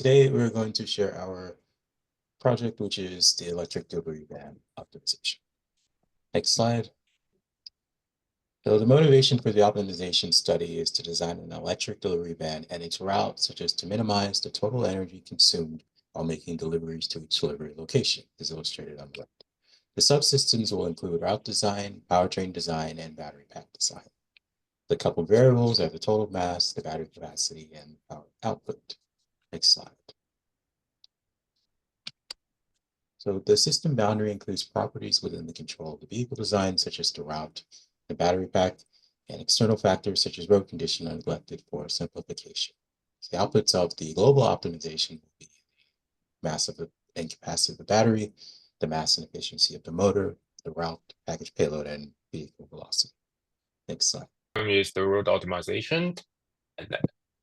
Today, we're going to share our project, which is the electric delivery van optimization. Next slide. So the motivation for the optimization study is to design an electric delivery van and its route, such as to minimize the total energy consumed while making deliveries to each delivery location, as illustrated on the left. The subsystems will include route design, powertrain design, and battery pack design. The coupled variables are the total mass, the battery capacity, and power output. Next slide. So the system boundary includes properties within the control of the vehicle design, such as the route, the battery pack, and external factors such as road condition are neglected for simplification. So the outputs of the global optimization will be the mass of and capacity of the battery, the mass and efficiency of the motor, the route, package payload, and vehicle velocity. Next slide. Is the road optimization. And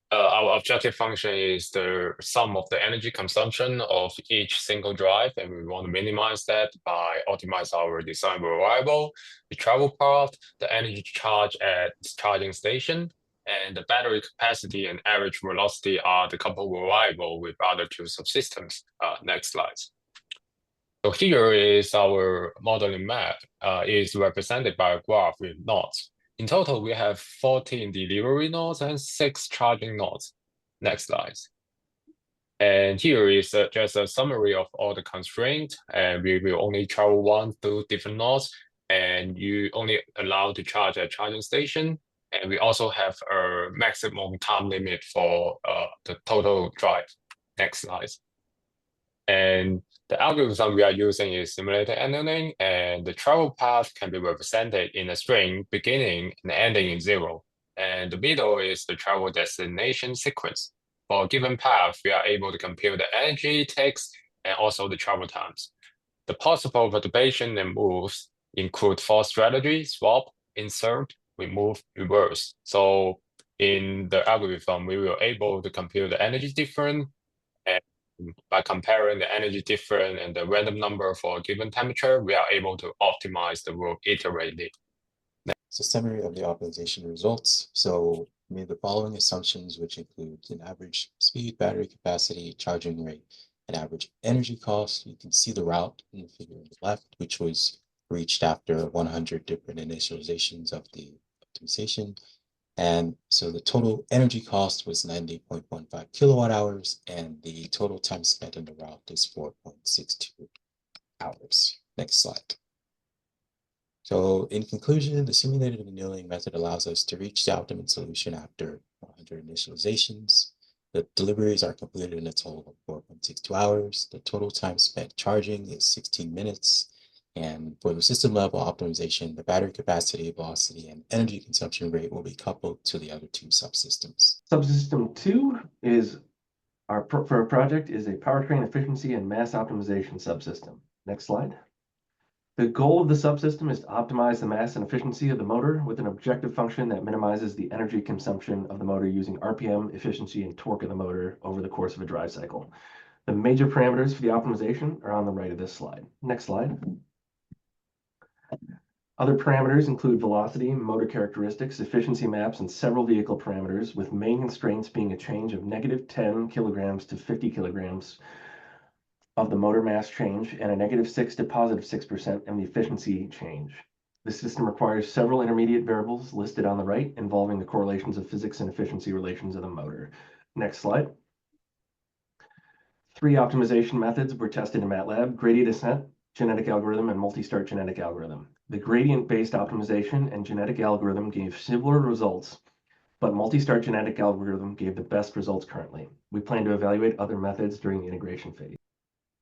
our objective function is the sum of the energy consumption of each single drive, and we want to minimize that by optimize our design variable, the travel path, the energy charge at charging station, and the battery capacity and average velocity are the coupled variable with other two subsystems. Next slide. So here is our modeling map. Is represented by a graph with nodes. In total, we have 14 delivery nodes and 6 charging nodes. Next slide. And here is just a summary of all the constraints. And we will only travel one through different nodes, and you only allowed to charge at charging station. And we also have a maximum time limit for the total drive. Next slide. And the algorithm we are using is simulated annealing, and the travel path can be represented in a string beginning and ending in 0. And the middle is the travel destination sequence. For a given path, we are able to compute the energy it takes and also the travel times. The possible perturbation and moves include force strategy, swap, insert, remove, reverse. So in the algorithm, we were able to compute the energy difference, and by comparing the energy difference and the random number for a given temperature, we are able to optimize the route iteratively. It's a summary of the optimization results. So we made the following assumptions, which include an average speed, battery capacity, charging rate, and average energy cost. You can see the route in the figure on the left, which was reached after 100 different initializations of the optimization. And so the total energy cost was 90.15 kilowatt hours, and the total time spent on the route is 4.62 hours. Next slide. So in conclusion, the simulated annealing method allows us to reach the optimum solution after 100 initializations. The deliveries are completed in a total of 4.62 hours. The total time spent charging is 16 minutes. And for the system level optimization, the battery capacity, velocity, and energy consumption rate will be coupled to the other two subsystems. Subsystem 2 is for our project is a powertrain efficiency and mass optimization subsystem. Next slide. The goal of the subsystem is to optimize the mass and efficiency of the motor with an objective function that minimizes the energy consumption of the motor using RPM, efficiency, and torque of the motor over the course of a drive cycle. The major parameters for the optimization are on the right of this slide. Next slide. Other parameters include velocity, motor characteristics, efficiency maps, and several vehicle parameters, with main constraints being a change of -10 kilograms to 50 kilograms of the motor mass change and a -6 to +6% in the efficiency change. The system requires several intermediate variables listed on the right involving the correlations of physics and efficiency relations of the motor. Next slide. 3 optimization methods were tested in MATLAB: gradient descent, genetic algorithm, and multi-start genetic algorithm. The gradient-based optimization and genetic algorithm gave similar results, but multi-start genetic algorithm gave the best results currently. We plan to evaluate other methods during the integration phase.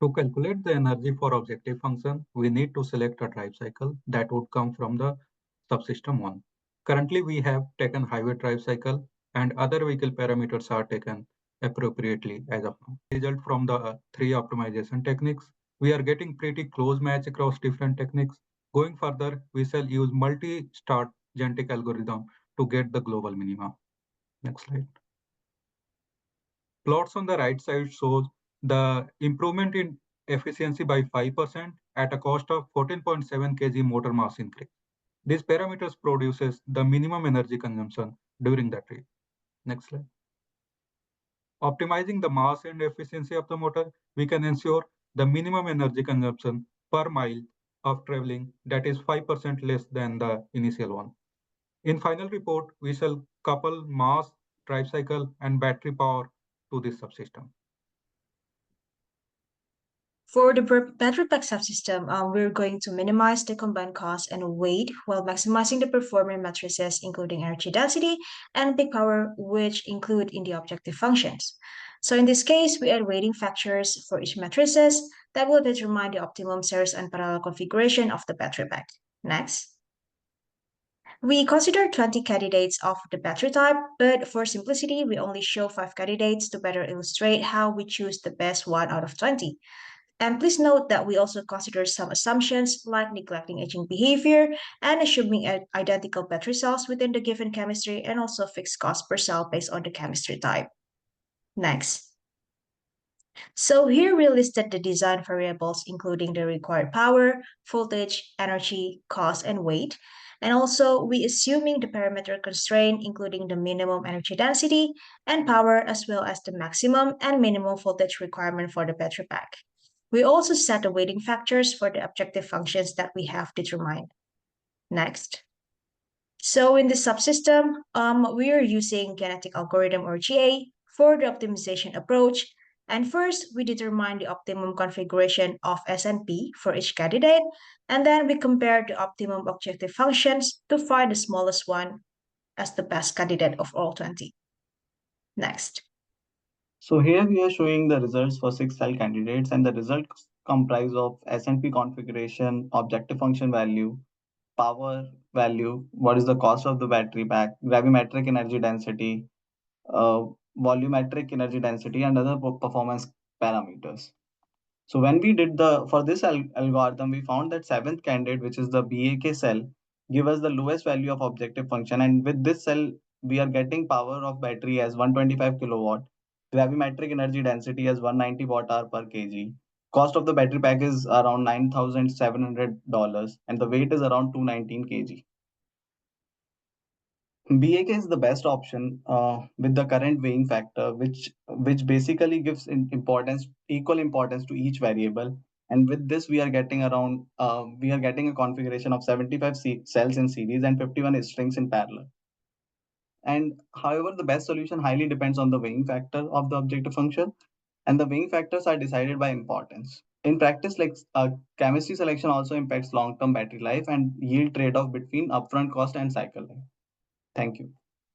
To calculate the energy for objective function, we need to select a drive cycle that would come from the subsystem 1. Currently, we have taken highway drive cycle, and other vehicle parameters are taken appropriately as of now. Result from the 3 optimization techniques, we are getting pretty close match across different techniques. Going further, we shall use multi-start genetic algorithm to get the global minima. Next slide. Plots on the right side shows the improvement in efficiency by 5% at a cost of 14.7 kg motor mass increase. These parameters produces the minimum energy consumption during that rate. Next slide. Optimizing the mass and efficiency of the motor, we can ensure the minimum energy consumption per mile of traveling that is 5% less than the initial one. In final report, we shall couple mass, drive cycle, and battery power to this subsystem. For the battery pack subsystem, we're going to minimize the combined cost and weight while maximizing the performance matrices, including energy density and peak power, which include in the objective functions. So in this case, we add weighting factors for each matrices that will determine the optimum series and parallel configuration of the battery pack. Next. We consider 20 candidates of the battery type, but for simplicity, we only show 5 candidates to better illustrate how we choose the best one out of 20. And please note that we also consider some assumptions like neglecting aging behavior and assuming identical battery cells within the given chemistry and also fixed cost per cell based on the chemistry type. Next. So here we listed the design variables including the required power, voltage, energy, cost, and weight. And also we assuming the parameter constraint including the minimum energy density and power as well as the maximum and minimum voltage requirement for the battery pack. We also set the weighting factors for the objective functions that we have determined. Next. So in the subsystem, we are using genetic algorithm or GA for the optimization approach. And first, we determine the optimum configuration of SNP for each candidate, and then we compare the optimum objective functions to find the smallest one as the best candidate of all 20. Next. So here we are showing the results for 6 cell candidates, and the results comprise of SNP configuration, objective function value, power value, what is the cost of the battery pack, gravimetric energy density, volumetric energy density, and other performance parameters. So when we did for this algorithm, we found that 7th candidate, which is the BAK cell, give us the lowest value of objective function. And with this cell, we are getting power of battery as 125 kilowatt, gravimetric energy density as 190 watt hour per kg. Cost of the battery pack is around $9,700, and the weight is around 219 kg. BAK is the best option with the current weighing factor, which basically gives equal importance to each variable. And with this, we are getting a configuration of 75 cells in series and 51 strings in parallel. And however, the best solution highly depends on the weighing factor of the objective function, and the weighing factors are decided by importance. In practice, like chemistry selection also impacts long-term battery life and yield trade-off between upfront cost and cycle life. Thank you.